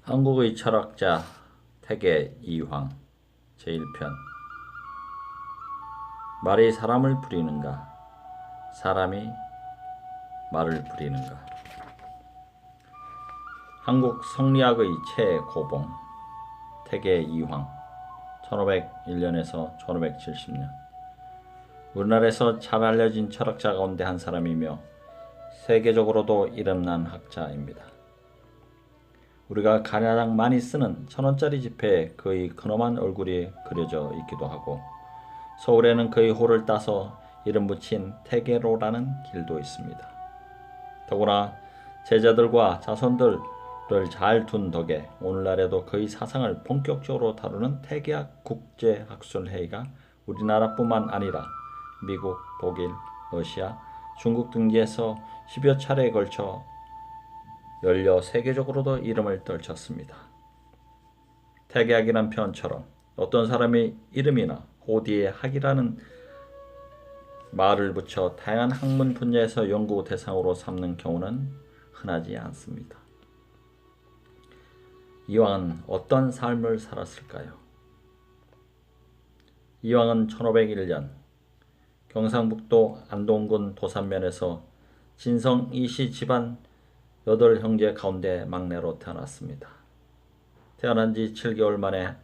한국의 철학자 태계 이황 제1편. 말이 사람을 부리는가, 사람이 말을 부리는가. 한국 성리학의 최고봉 태계 이황 1501년에서 1570년. 우리나라에서 잘 알려진 철학자 가운데 한 사람이며 세계적으로도 이름난 학자입니다. 우리가 가장 많이 쓰는 1,000원짜리 지폐에 그의 근엄한 얼굴이 그려져 있기도 하고, 서울에는 그의 호를 따서 이름 붙인 태계로라는 길도 있습니다. 더구나 제자들과 자손들을 잘 둔 덕에 오늘날에도 그의 사상을 본격적으로 다루는 태계학 국제학술회의가 우리나라뿐만 아니라 미국, 독일, 러시아, 중국 등지에서 10여 차례에 걸쳐 열려 세계적으로도 이름을 떨쳤습니다. 태계학이란 표현처럼 어떤 사람의 이름이나 호 뒤에 학이라는 말을 붙여 다양한 학문 분야에서 연구 대상으로 삼는 경우는 흔하지 않습니다. 이황은 어떤 삶을 살았을까요? 이황은 1501년 경상북도 안동군 도산면에서 진성 이씨 집안 8형제 가운데 막내로 태어났습니다. 태어난 지 7개월 만에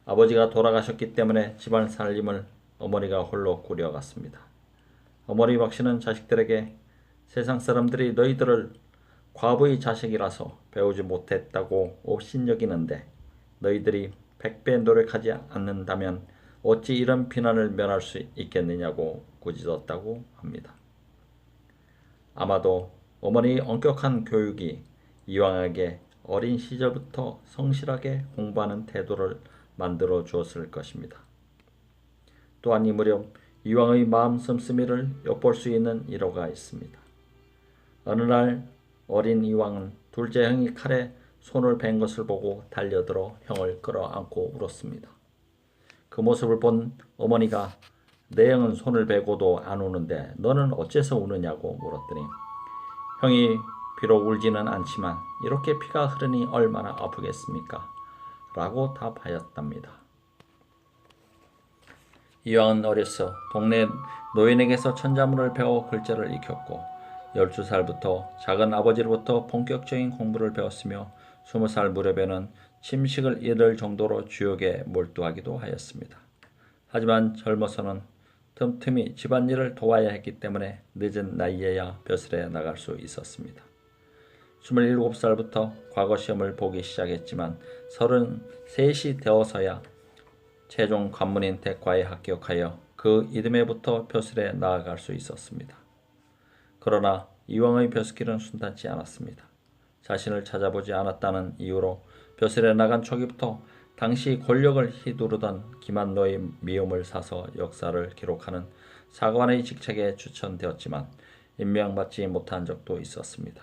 아버지가 돌아가셨기 때문에 집안 살림을 어머니가 홀로 꾸려갔습니다. 어머니 박씨는 자식들에게 세상 사람들이 너희들을 과부의 자식이라서 배우지 못했다고 업신여기는데 너희들이 100배 노력하지 않는다면 어찌 이런 비난을 면할 수 있겠느냐고 꾸짖었다고 합니다. 아마도 어머니의 엄격한 교육이 이황에게 어린 시절부터 성실하게 공부하는 태도를 만들어 주었을 것입니다. 또한 이 무렵 이황의 마음 씀씀이를 엿볼 수 있는 일화가 있습니다. 어느 날 어린 이황은 둘째 형이 칼에 손을 벤 것을 보고 달려들어 형을 끌어안고 울었습니다. 그 모습을 본 어머니가 내 형은 손을 베고도 안 우는데 너는 어째서 우느냐고 물었더니 형이 비록 울지는 않지만 이렇게 피가 흐르니 얼마나 아프겠습니까? 라고 답하였답니다. 이황은 어려서 동네 노인에게서 천자문을 배워 글자를 익혔고 12살부터 작은 아버지로부터 본격적인 공부를 배웠으며 20살 무렵에는 침식을 잃을 정도로 주역에 몰두하기도 하였습니다. 하지만 젊어서는 틈틈이 집안일을 도와야 했기 때문에 늦은 나이에야 벼슬에 나갈 수 있었습니다. 27살부터 과거시험을 보기 시작했지만 33이 되어서야 최종 관문인 대과에 합격하여 그 이듬해부터 벼슬에 나아갈 수 있었습니다. 그러나 이황의 벼슬길은 순탄치 않았습니다. 자신을 찾아보지 않았다는 이유로 벼슬에 나간 초기부터 당시 권력을 휘두르던 김한노의 미움을 사서 역사를 기록하는 사관의 직책에 추천되었지만 임명받지 못한 적도 있었습니다.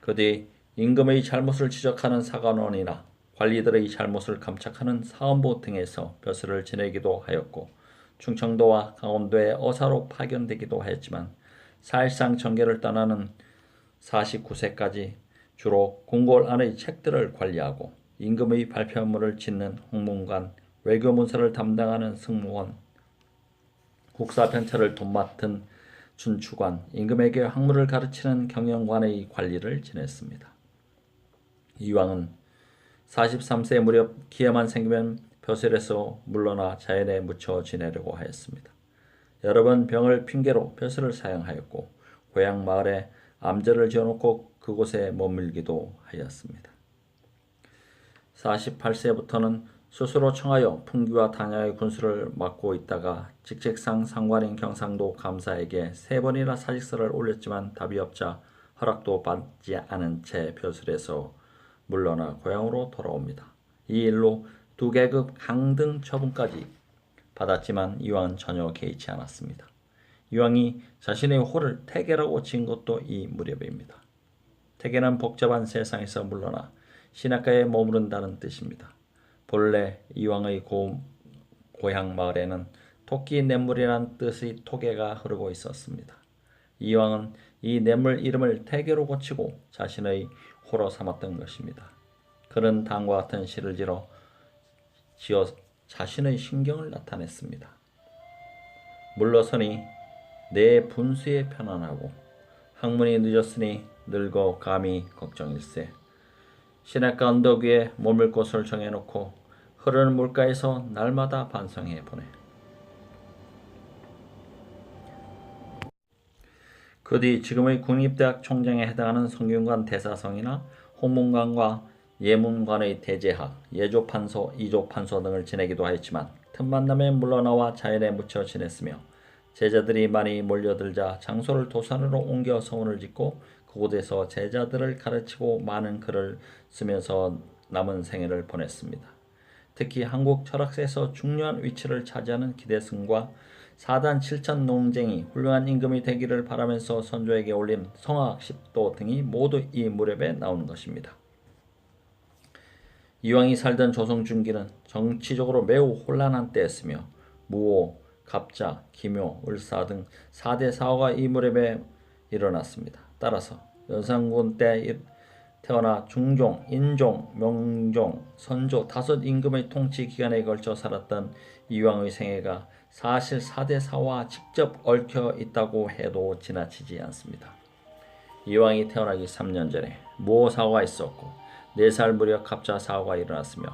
그 뒤 임금의 잘못을 지적하는 사관원이나 관리들의 잘못을 감착하는 사헌부 등에서 벼슬을 지내기도 하였고 충청도와 강원도에 어사로 파견되기도 하였지만 사실상 정계를 떠나는 49세까지 주로 궁궐 안의 책들을 관리하고 임금의 발표문을 짓는 홍문관, 외교문서를 담당하는 승무원, 국사편차를 돕맡은 준추관, 임금에게 학문을 가르치는 경영관의 관리를 지냈습니다. 이황은 43세 무렵 기회만 생기면 벼슬에서 물러나 자연에 묻혀 지내려고 하였습니다. 여러 번 병을 핑계로 벼슬을 사용하였고 고향 마을에 암전을 지어놓고 그곳에 머물기도 하였습니다. 48세부터는 스스로 청하여 풍기와 단양의 군수를 맡고 있다가 직책상 상관인 경상도 감사에게 3번이나 사직서를 올렸지만 답이 없자 허락도 받지 않은 채 벼슬에서 물러나 고향으로 돌아옵니다. 이 일로 2계급 강등 처분까지 받았지만 이황은 전혀 개의치 않았습니다. 이황이 자신의 호를 태계라고 지은 것도 이 무렵입니다. 태계는 복잡한 세상에서 물러나 신학가에 머무른다는 뜻입니다. 본래 이황의 고향 마을에는 토끼 냇물이라는 뜻의 토계가 흐르고 있었습니다. 이황은 이 냇물 이름을 태계로 고치고 자신의 호로 삼았던 것입니다. 그는 다음과 같은 시를 지어 자신의 심경을 나타냈습니다. 물러서니 내 분수에 편안하고 학문이 늦었으니 늙어 감히 걱정일세. 시냇가 언덕 위에 머물 곳을 정해놓고 흐르는 물가에서 날마다 반성해 보내. 그 뒤 지금의 국립대학 총장에 해당하는 성균관 대사성이나 홍문관과 예문관의 대제학, 예조판서, 이조판서 등을 지내기도 하였지만 틈만 나면 물러나와 자연에 묻혀 지냈으며 제자들이 많이 몰려들자 장소를 도산으로 옮겨 서원을 짓고 그곳에서 제자들을 가르치고 많은 글을 쓰면서 남은 생애를 보냈습니다. 특히 한국 철학사에서 중요한 위치를 차지하는 기대승과 사단 칠천 논쟁이 훌륭한 임금이 되기를 바라면서 선조에게 올린 성학 십도 등이 모두 이 무렵에 나오는 것입니다. 이왕이 살던 조선 중기는 정치적으로 매우 혼란한 때였으며 무오, 갑자, 기묘, 을사 등 4대 사화가 이 무렵에 일어났습니다. 따라서 연산군 때 태어나 중종, 인종, 명종, 선조 5 임금의 통치 기간에 걸쳐 살았던 이왕의 생애가 사실 4대 사화와 직접 얽혀 있다고 해도 지나치지 않습니다. 이왕이 태어나기 3년 전에 무오 사화가 있었고 4살 무렵 갑자 사화가 일어났으며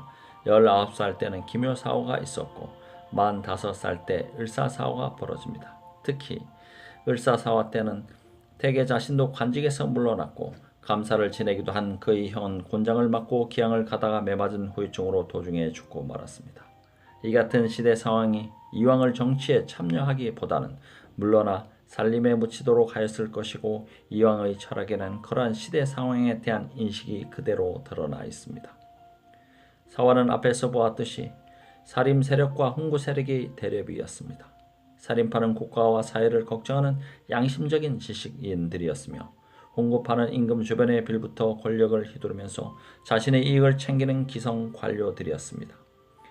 19살 때는 기묘 사화가 있었고 45살 때 을사 사화가 벌어집니다. 특히 을사 사화 때는 태계 자신도 관직에서 물러났고 감사를 지내기도 한 그의 형은 곤장을 맞고 기양을 가다가 매맞은 후유증으로 도중에 죽고 말았습니다. 이 같은 시대 상황이 이왕을 정치에 참여하기보다는 물러나 살림에 묻히도록 하였을 것이고 이왕의 철학에는 그러한 시대 상황에 대한 인식이 그대로 드러나 있습니다. 사화는 앞에서 보았듯이 살림 세력과 훈구 세력의 대립이었습니다. 살림파는 국가와 사회를 걱정하는 양심적인 지식인들이었으며 훈구파는 임금 주변에 빌부터 권력을 휘두르면서 자신의 이익을 챙기는 기성 관료들이었습니다.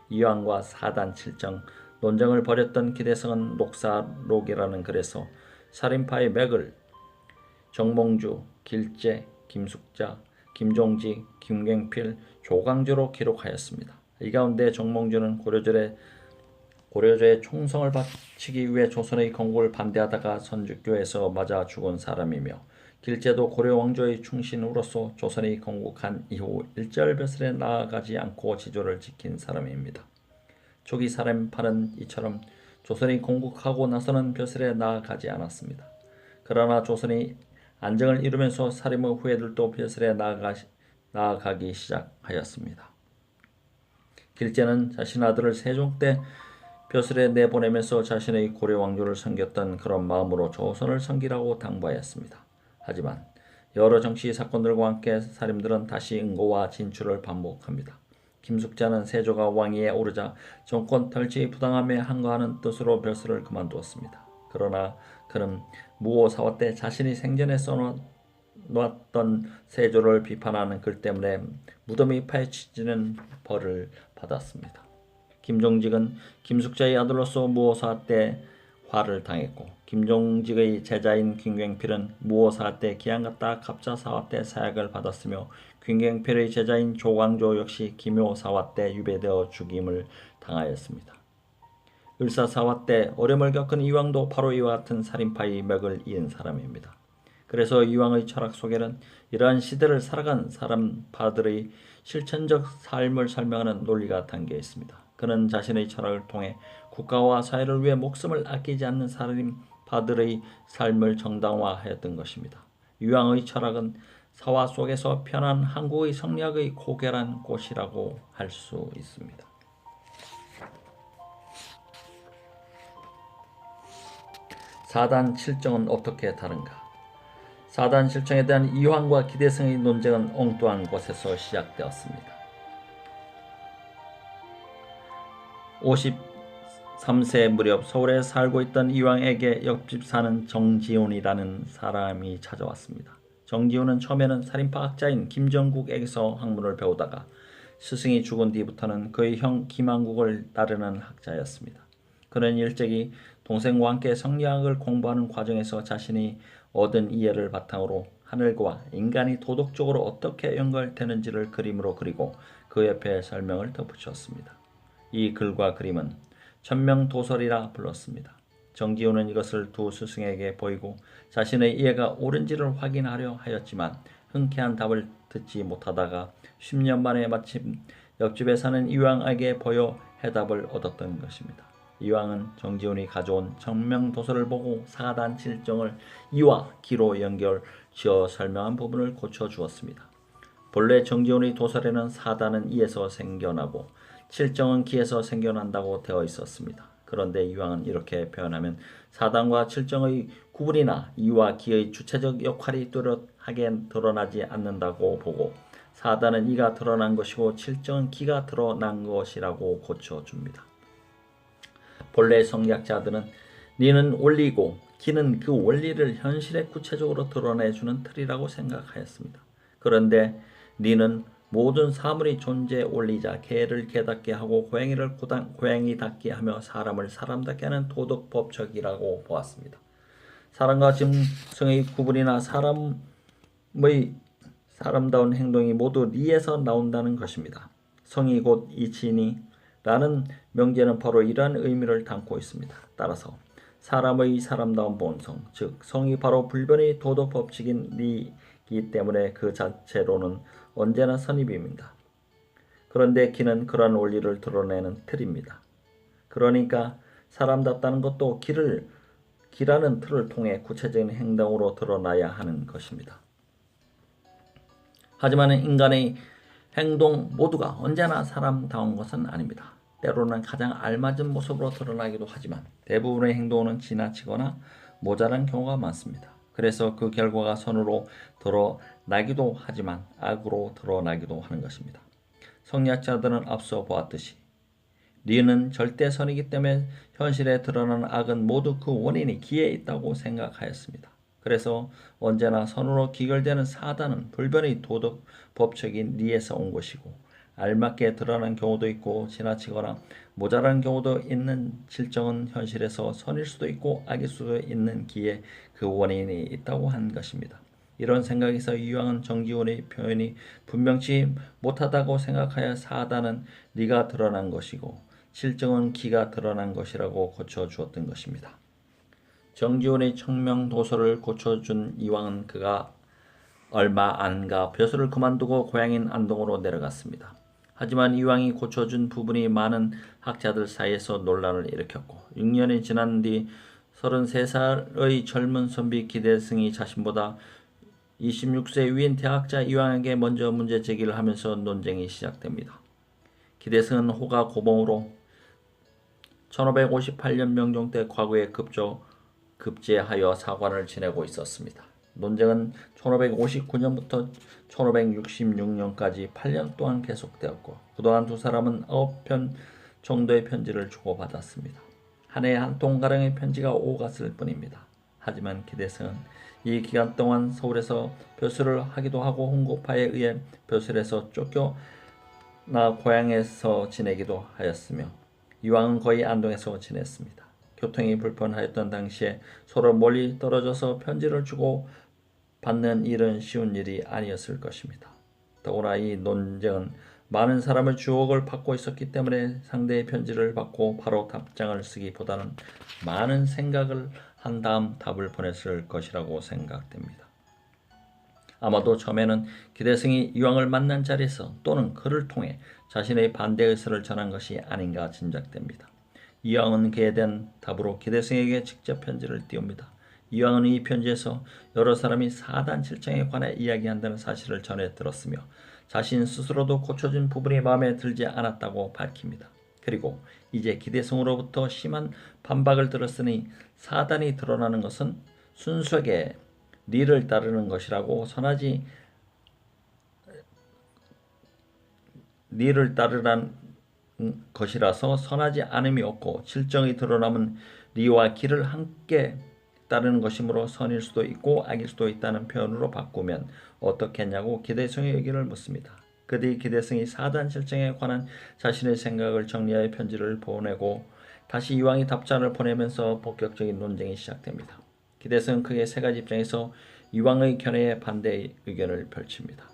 이왕과 사단 칠정 논쟁을 벌였던 기대성은 녹사록이라는 글에서 살인파의 맥을 정몽주, 길재, 김숙자, 김종직, 김갱필, 조광조로 기록하였습니다. 이 가운데 정몽주는 고려조의 총성을 바치기 위해 조선의 건국을 반대하다가 선주교에서 맞아 죽은 사람이며 길재도 고려 왕조의 충신으로서 조선이 건국한 이후 일절벼슬에 나아가지 않고 지조를 지킨 사람입니다. 초기 살인파는 이처럼 조선이 건국하고 나서는 벼슬에 나아가지 않았습니다. 그러나 조선이 안정을 이루면서 살인의 후예들도 벼슬에 나아가기 시작하였습니다. 길재는 자신 아들을 세종 때 벼슬에 내보내면서 자신의 고려 왕조를 섬겼던 그런 마음으로 조선을 섬기라고 당부하였습니다. 하지만 여러 정치 사건들과 함께 살인들은 다시 응고와 진출을 반복합니다. 김숙자는 세조가 왕위에 오르자 정권 탈취의 부당함에 항거하는 뜻으로 벼슬을 그만두었습니다. 그러나 그는 무오 사화 때 자신이 생전에 써놓았던 세조를 비판하는 글 때문에 무덤이 파헤쳐지는 벌을 받았습니다. 김종직은 김숙자의 아들로서 무오 사화 때 화를 당했고 김종직의 제자인 김갱필은 무오 사화 때 기양갔다 갑자 사화 때 사약을 받았으며 김갱필의 제자인 조광조 역시 기묘 사화 때 유배되어 죽임을 당하였습니다. 을사 사화 때 어려움을 겪은 이왕도 바로 이와 같은 살인파의 맥을 이은 사람입니다. 그래서 이왕의 철학 속에는 이러한 시대를 살아간 사람파들의 실천적 삶을 설명하는 논리가 담겨 있습니다. 그는 자신의 철학을 통해 국가와 사회를 위해 목숨을 아끼지 않는 살인파들의 삶을 정당화하였던 것입니다. 이왕의 철학은 사화 속에서 편한 한국의 성리학의 고결한 꽃이라고 할 수 있습니다. 사단 칠정은 어떻게 다른가? 사단 칠정에 대한 이황과 기대성의 논쟁은 엉뚱한 곳에서 시작되었습니다. 53세 무렵 서울에 살고 있던 이황에게 옆집 사는 정지훈이라는 사람이 찾아왔습니다. 정지훈은 처음에는 살인파 학자인 김정국에게서 학문을 배우다가 스승이 죽은 뒤부터는 그의 형 김한국을 따르는 학자였습니다. 그는 일찍이 동생과 함께 성리학을 공부하는 과정에서 자신이 얻은 이해를 바탕으로 하늘과 인간이 도덕적으로 어떻게 연결되는지를 그림으로 그리고 그 옆에 설명을 덧붙였습니다. 이 글과 그림은 천명도설이라 불렀습니다. 정지훈은 이것을 두 스승에게 보이고 자신의 이해가 옳은지를 확인하려 하였지만 흔쾌한 답을 듣지 못하다가 10년 만에 마침 옆집에 사는 이왕에게 보여 해답을 얻었던 것입니다. 이왕은 정지훈이 가져온 천명도서를 보고 사단 칠정을 이와 기로 연결 지어 설명한 부분을 고쳐주었습니다. 본래 정지훈의 도설에는 사단은 이에서 생겨나고 칠정은 기에서 생겨난다고 되어 있었습니다. 그런데 이왕은 이렇게 표현하면 사단과 칠정의 구분이나 이와 기의 주체적 역할이 뚜렷하게 드러나지 않는다고 보고 사단은 이가 드러난 것이고 칠정은 기가 드러난 것이라고 고쳐줍니다. 본래 성리학자들은 니는 원리고 기는 그 원리를 현실에 구체적으로 드러내주는 틀이라고 생각하였습니다. 그런데 니는 모든 사물이 존재 원리자 개를 개답게 하고 고양이를 고양이답게 하며 사람을 사람답게 하는 도덕 법칙이라고 보았습니다. 사람과 짐승의 구분이나 사람의 사람다운 행동이 모두 니에서 나온다는 것입니다. 성이 곧 이치니 라는 명제는 바로 이러한 의미를 담고 있습니다. 따라서 사람의 사람다운 본성, 즉 성이 바로 불변의 도덕 법칙인 니이기 때문에 그 자체로는 언제나 선입입니다. 그런데 기는 그러한 원리를 드러내는 틀입니다. 그러니까 사람답다는 것도 기라는 틀을 통해 구체적인 행동으로 드러나야 하는 것입니다. 하지만 인간의 행동 모두가 언제나 사람다운 것은 아닙니다. 때로는 가장 알맞은 모습으로 드러나기도 하지만 대부분의 행동은 지나치거나 모자란 경우가 많습니다. 그래서 그 결과가 선으로 드러나기도 하지만 악으로 드러나기도 하는 것입니다. 성리학자들은 앞서 보았듯이 니는 절대 선이기 때문에 현실에 드러나는 악은 모두 그 원인이 기에 있다고 생각하였습니다. 그래서 언제나 선으로 기결되는 사단은 불변의 도덕 법칙인 니에서 온 것이고 알맞게 드러난 경우도 있고 지나치거나 모자란 경우도 있는 칠정은 현실에서 선일 수도 있고 악일 수도 있는 기에 그 원인이 있다고 한 것입니다. 이런 생각에서 이왕은 정지훈의 표현이 분명치 못하다고 생각하여 사단은 니가 드러난 것이고 칠정은 기가 드러난 것이라고 고쳐주었던 것입니다. 정지훈의 청명도서를 고쳐준 이왕은 그가 얼마 안가 벼슬을 그만두고 고향인 안동으로 내려갔습니다. 하지만 이왕이 고쳐준 부분이 많은 학자들 사이에서 논란을 일으켰고 6년이 지난 뒤 33살의 젊은 선비 기대승이 자신보다 26세 위인 대학자 이왕에게 먼저 문제 제기를 하면서 논쟁이 시작됩니다. 기대승은 호가 고봉으로 1558년 명종 때 과거에 급제하여 사관을 지내고 있었습니다. 논쟁은 1559년부터 1566년까지 8년 동안 계속되었고 그동안 두 사람은 9편 정도의 편지를 주고받았습니다. 한 해에 한 통가량의 편지가 오갔을 뿐입니다. 하지만 기대승은 이 기간 동안 서울에서 벼슬을 하기도 하고 홍고파에 의해 벼슬에서 쫓겨나 고향에서 지내기도 하였으며 이왕은 거의 안동에서 지냈습니다. 교통이 불편하였던 당시에 서로 멀리 떨어져서 편지를 주고 받는 일은 쉬운 일이 아니었을 것입니다. 더구나 이 논쟁은 많은 사람의 주목을 받고 있었기 때문에 상대의 편지를 받고 바로 답장을 쓰기보다는 많은 생각을 한 다음 답을 보냈을 것이라고 생각됩니다. 아마도 처음에는 기대승이 이왕을 만난 자리에서 또는 그를 통해 자신의 반대 의사를 전한 것이 아닌가 짐작됩니다. 이왕은 그에 대한 답으로 기대승에게 직접 편지를 띄웁니다. 이왕은 이 편지에서 여러 사람이 사단 칠정에 관해 이야기한다는 사실을 전해 들었으며 자신 스스로도 고쳐진 부분이 마음에 들지 않았다고 밝힙니다. 그리고 이제 기대승으로부터 심한 반박을 들었으니 사단이 드러나는 것은 순수하게 니를 따르는 것이라고 선하지 니를 따르란 것이라서 선하지 않음이 없고 칠정이 드러나면 니와 기를 함께 따르는 것이므로 선일 수도 있고 악일 수도 있다는 표현으로 바꾸면 어떻겠냐고 기대승의 의견을 묻습니다. 그 뒤 기대승이 사단 칠정에 관한 자신의 생각을 정리하여 편지를 보내고 다시 이왕이 답장을 보내면서 본격적인 논쟁이 시작됩니다. 기대승은 크게 세 가지 입장에서 이왕의 견해에 반대의 의견을 펼칩니다.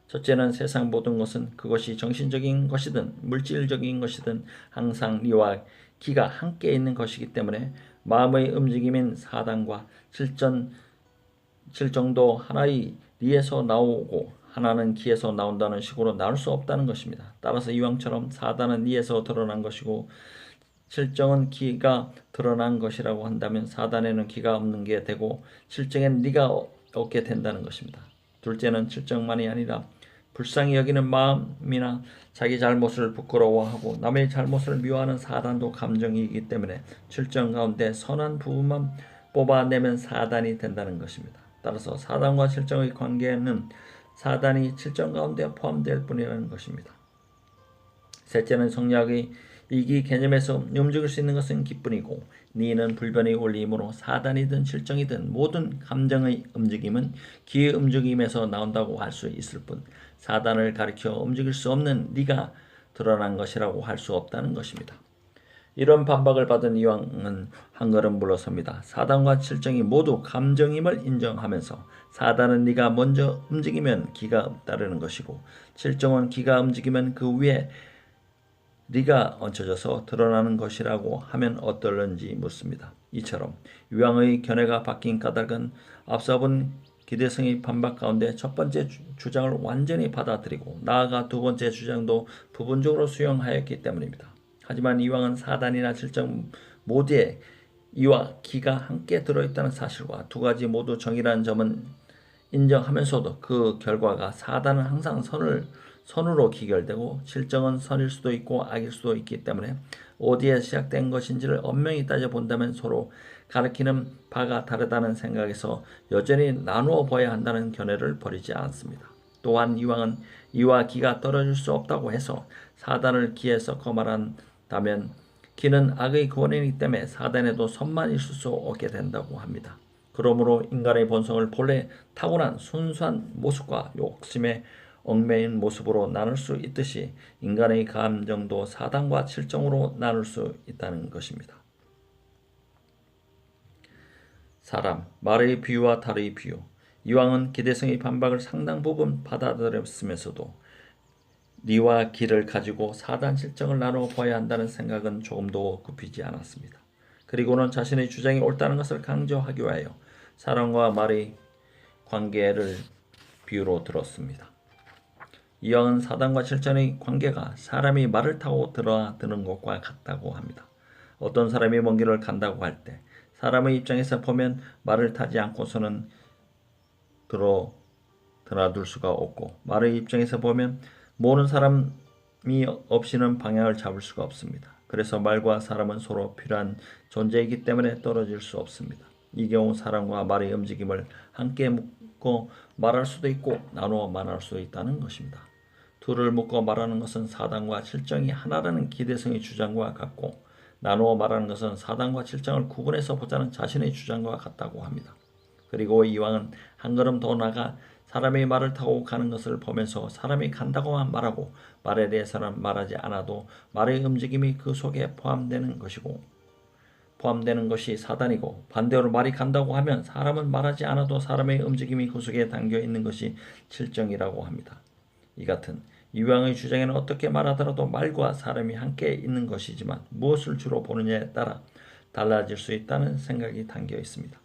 첫째는 세상 모든 것은 그것이 정신적인 것이든 물질적인 것이든 항상 리와 기가 함께 있는 것이기 때문에 마음의 움직임인 사단과 질정도 하나의 리에서 나오고 하나는 기에서 나온다는 식으로 나눌 수 없다는 것입니다. 따라서 이왕처럼 사단은 리에서 드러난 것이고 질정은 기가 드러난 것이라고 한다면 사단에는 기가 없는 게 되고 질정에는 리가 없게 된다는 것입니다. 둘째는 질정만이 아니라 불쌍히 여기는 마음이나 자기 잘못을 부끄러워하고 남의 잘못을 미워하는 사단도 감정이기 때문에 질정 가운데 선한 부분만 뽑아내면 사단이 된다는 것입니다. 따라서 사단과 질정의 관계는 사단이 질정 가운데 포함될 뿐이라는 것입니다. 셋째는 성리학의 이기 개념에서 움직일 수 있는 것은 기뿐이고 니는 불변의 원리이므로 사단이든 질정이든 모든 감정의 움직임은 기의 움직임에서 나온다고 할 수 있을 뿐 사단을 가리켜 움직일 수 없는 니가 드러난 것이라고 할 수 없다는 것입니다. 이런 반박을 받은 이왕은 한 걸음 물러섭니다. 사단과 질정이 모두 감정임을 인정하면서 사단은 네가 먼저 움직이면 기가 따르는 것이고 질정은 기가 움직이면 그 위에 네가 얹혀져서 드러나는 것이라고 하면 어떨는지 묻습니다. 이처럼 이왕의 견해가 바뀐 까닭은 앞서 본 기대성의 반박 가운데 첫 번째 주장을 완전히 받아들이고 나아가 두 번째 주장도 부분적으로 수용하였기 때문입니다. 하지만 이왕은 사단이나 질정 모두에 이와 기가 함께 들어있다는 사실과 두 가지 모두 정의라는 점은 인정하면서도 그 결과가 사단은 항상 선으로 기결되고 질정은 선일 수도 있고 악일 수도 있기 때문에 어디에 시작된 것인지를 엄명히 따져본다면 서로 가리키는 바가 다르다는 생각에서 여전히 나누어 봐야 한다는 견해를 버리지 않습니다. 또한 이왕은 이와 기가 떨어질 수 없다고 해서 사단을 기에 섞어 말한다면 기는 악의 근원이기 때문에 사단에도 선만 있을 수 없게 된다고 합니다. 그러므로 인간의 본성을 본래 타고난 순수한 모습과 욕심에 얽매인 모습으로 나눌 수 있듯이 인간의 감정도 사단과 질정으로 나눌 수 있다는 것입니다. 사람, 말의 비유와 달의 비유. 이왕은 기대성의 반박을 상당 부분 받아들였으면서도 리와 기를 가지고 사단 질정을 나누어 봐야 한다는 생각은 조금도 굽히지 않았습니다. 그리고는 자신의 주장이 옳다는 것을 강조하기 위하여 사람과 말의 관계를 비유로 들었습니다. 이왕은 사단과 질정의 관계가 사람이 말을 타고 드는 것과 같다고 합니다. 어떤 사람이 먼 길을 간다고 할 때 사람의 입장에서 보면 말을 타지 않고서는 드나들 수가 없고 말의 입장에서 보면 모르는 사람이 없이는 방향을 잡을 수가 없습니다. 그래서 말과 사람은 서로 필요한 존재이기 때문에 떨어질 수 없습니다. 이 경우 사람과 말의 움직임을 함께 묶어 말할 수도 있고 나누어 말할 수도 있다는 것입니다. 둘을 묶어 말하는 것은 사단과 질정이 하나라는 기대성의 주장과 같고 나누어 말하는 것은 사단과 질정을 구분해서 보자는 자신의 주장과 같다고 합니다. 그리고 이왕은 한 걸음 더 나가 사람이 말을 타고 가는 것을 보면서 사람이 간다고만 말하고 말에 대해서는 말하지 않아도 말의 움직임이 그 속에 포함되는 것이 사단이고 반대로 말이 간다고 하면 사람은 말하지 않아도 사람의 움직임이 그 속에 담겨 있는 것이 질정이라고 합니다. 이 같은 이왕의 주장에는 어떻게 말하더라도 말과 사람이 함께 있는 것이지만 무엇을 주로 보느냐에 따라 달라질 수 있다는 생각이 담겨 있습니다.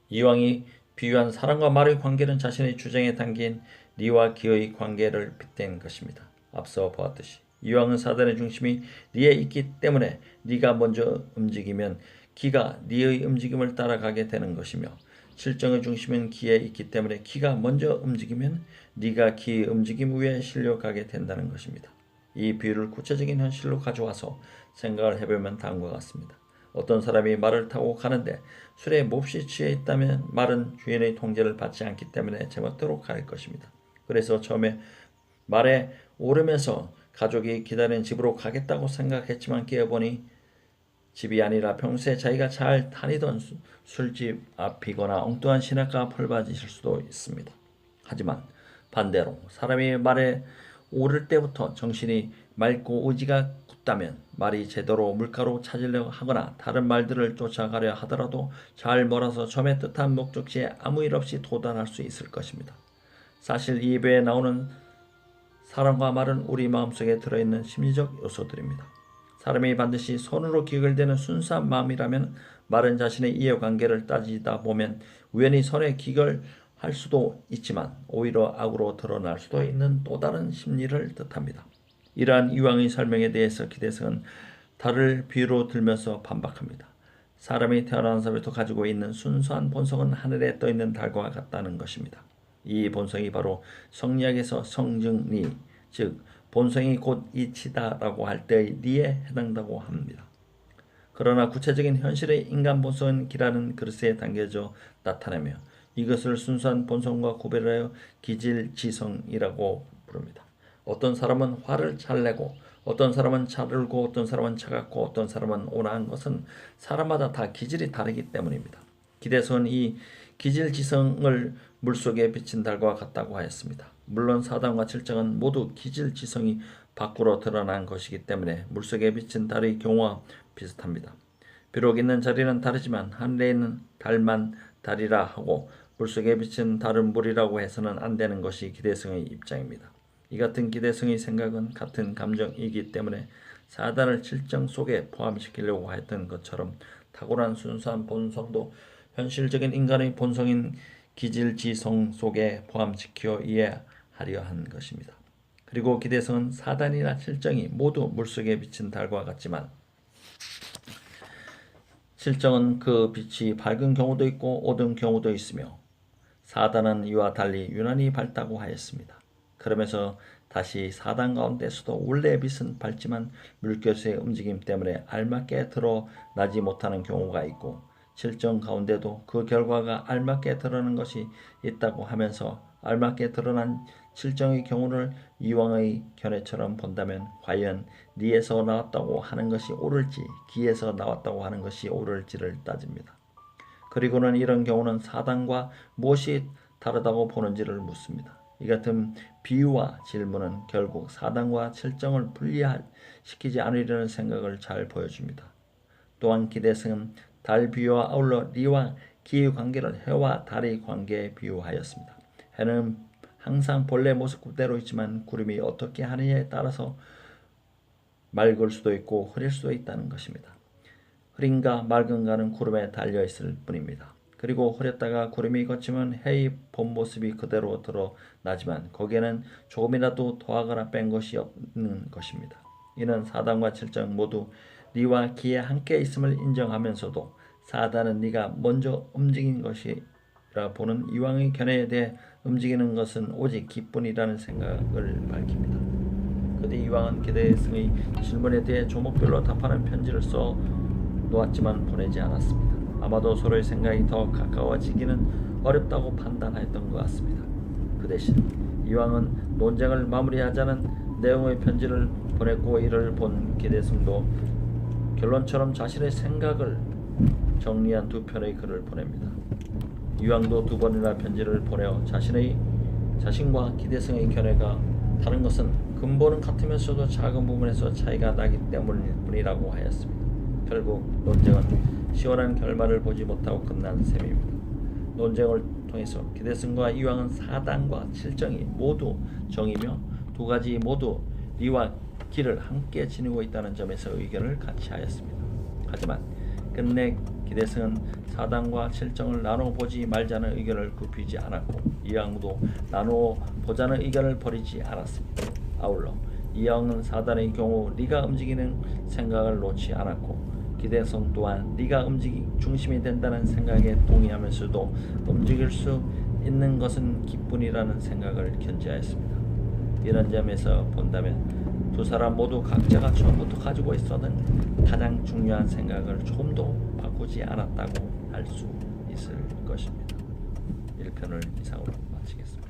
이왕이 비유한 사람과 말의 관계는 자신의 주장에 담긴 리와 기의 관계를 빗댄 것입니다. 앞서 보았듯이 이왕은 사단의 중심이 리에 있기 때문에 리가 먼저 움직이면 기가 리의 움직임을 따라가게 되는 것이며 질정의 중심은 기에 있기 때문에 기가 먼저 움직이면 리가 기의 움직임 위에 실려가게 된다는 것입니다. 이 비유를 구체적인 현실로 가져와서 생각을 해보면 다음과 같습니다. 어떤 사람이 말을 타고 가는데 술에 몹시 취해 있다면 말은 주인의 통제를 받지 않기 때문에 제멋대로 갈 것입니다. 그래서 처음에 말에 오르면서 가족이 기다리는 집으로 가겠다고 생각했지만 깨어보니 집이 아니라 평소에 자기가 잘 다니던 술집 앞이거나 엉뚱한 시냇가 풀밭일 수도 있습니다. 하지만 반대로 사람이 말에 오를 때부터 정신이 맑고 의지가 굳다면 말이 제대로 물가로 찾으려 하거나 다른 말들을 쫓아가려 하더라도 잘 몰아서 점의 뜻한 목적지에 아무 일 없이 도달할 수 있을 것입니다. 사실 이 예배에 나오는 사랑과 말은 우리 마음속에 들어있는 심리적 요소들입니다. 사람이 반드시 손으로 기억을 대는 순수한 마음이라면 말은 자신의 이해관계를 따지다 보면 우연히 손에 기결할 수도 있지만 오히려 악으로 드러날 수도 있는 또 다른 심리를 뜻합니다. 이러한 이왕의 설명에 대해서 기대성은 달을 비유로 들면서 반박합니다. 사람이 태어나면서부터 가지고 있는 순수한 본성은 하늘에 떠있는 달과 같다는 것입니다. 이 본성이 바로 성리학에서 성증리, 즉 본성이 곧 이치다라고 할 때의 리에 해당한다고 합니다. 그러나 구체적인 현실의 인간 본성은 기라는 그릇에 담겨져 나타나며 이것을 순수한 본성과 구별하여 기질지성이라고 부릅니다. 어떤 사람은 화를 잘 내고 어떤 사람은 잘 울고 어떤 사람은 차갑고 어떤 사람은 온화한 것은 사람마다 다 기질이 다르기 때문입니다. 기대서는 이 기질지성을 물속에 비친 달과 같다고 하였습니다. 물론 사단과 칠정은 모두 기질지성이 밖으로 드러난 것이기 때문에 물속에 비친 달의 경우와 비슷합니다. 비록 있는 자리는 다르지만 하늘에 있는 달만 달이라 하고 물속에 비친 달은 물이라고 해서는 안 되는 것이 기대성의 입장입니다. 이 같은 기대성의 생각은 같은 감정이기 때문에 사단을 칠정 속에 포함시키려고 했던 것처럼 탁월한 순수한 본성도 현실적인 인간의 본성인 기질지성 속에 포함시켜 이해하려 한 것입니다. 그리고 기대성은 사단이나 칠정이 모두 물속에 비친 달과 같지만 칠정은 그 빛이 밝은 경우도 있고 어두운 경우도 있으며 사단은 이와 달리 유난히 밝다고 하였습니다. 그러면서 다시 사단 가운데서도 원래의 빛은 밝지만 물결의 움직임 때문에 알맞게 드러나지 못하는 경우가 있고 칠정 가운데도 그 결과가 알맞게 드러나는 것이 있다고 하면서 알맞게 드러난 칠정의 경우를 이왕의 견해처럼 본다면 과연 리에서 나왔다고 하는 것이 옳을지 기에서 나왔다고 하는 것이 옳을지를 따집니다. 그리고는 이런 경우는 사단과 무엇이 다르다고 보는지를 묻습니다. 이 같은 비유와 질문은 결국 사단과 칠정을 분리시키지 않으려는 생각을 잘 보여줍니다. 또한 기대성은 달 비유와 아울러 리와 기의 관계를 해와 달의 관계에 비유하였습니다. 해는 항상 본래 모습 그대로 있지만 구름이 어떻게 하느냐에 따라서 맑을 수도 있고 흐릴 수도 있다는 것입니다. 흐린가 맑은가는 구름에 달려있을 뿐입니다. 그리고 흐렸다가 구름이 걷히면 해의 본 모습이 그대로 드러나지만 거기에는 조금이라도 더하거나 뺀 것이 없는 것입니다. 이는 사단과 칠정 모두 리와 기에 함께 있음을 인정하면서도 사단은 네가 먼저 움직인 것이라 보는 이왕의 견해에 대해 움직이는 것은 오직 기뿐이라는 생각을 밝힙니다. 그뒤 이왕은 기대성의 질문에 대해 조목별로 답하는 편지를 써 놓았지만 보내지 않았습니다. 아마도 서로의 생각이 더 가까워지기는 어렵다고 판단하였던 것 같습니다. 그 대신 이왕은 논쟁을 마무리하자는 내용의 편지를 보냈고 이를 본 기대성도 결론처럼 자신의 생각을 정리한 두 편의 글을 보냅니다. 이왕도 두 번이나 편지를 보내어 자신과 기대성의 견해가 다른 것은 근본은 같으면서도 작은 부분에서 차이가 나기 때문일 뿐이라고 하였습니다. 결국 논쟁은 시원한 결말을 보지 못하고 끝난 셈입니다. 논쟁을 통해서 기대성과 이왕은 사단과 칠정이 모두 정이며 두 가지 모두 리와 기를 함께 지니고 있다는 점에서 의견을 같이 하였습니다. 하지만 끝내 기대성은 사단과 칠정을 나눠보지 말자는 의견을 굽히지 않았고 이왕도 나눠보자는 의견을 버리지 않았습니다. 아울러 이왕은 사단의 경우 리가 움직이는 생각을 놓지 않았고 기대성 또한 네가 중심이 된다는 생각에 동의하면서도 움직일 수 있는 것은 기뿐이라는 생각을 견지하였습니다. 이런 점에서 본다면 두 사람 모두 각자가 처음부터 가지고 있었던 가장 중요한 생각을 조금도 바꾸지 않았다고 할 수 있을 것입니다. 1편을 이상으로 마치겠습니다.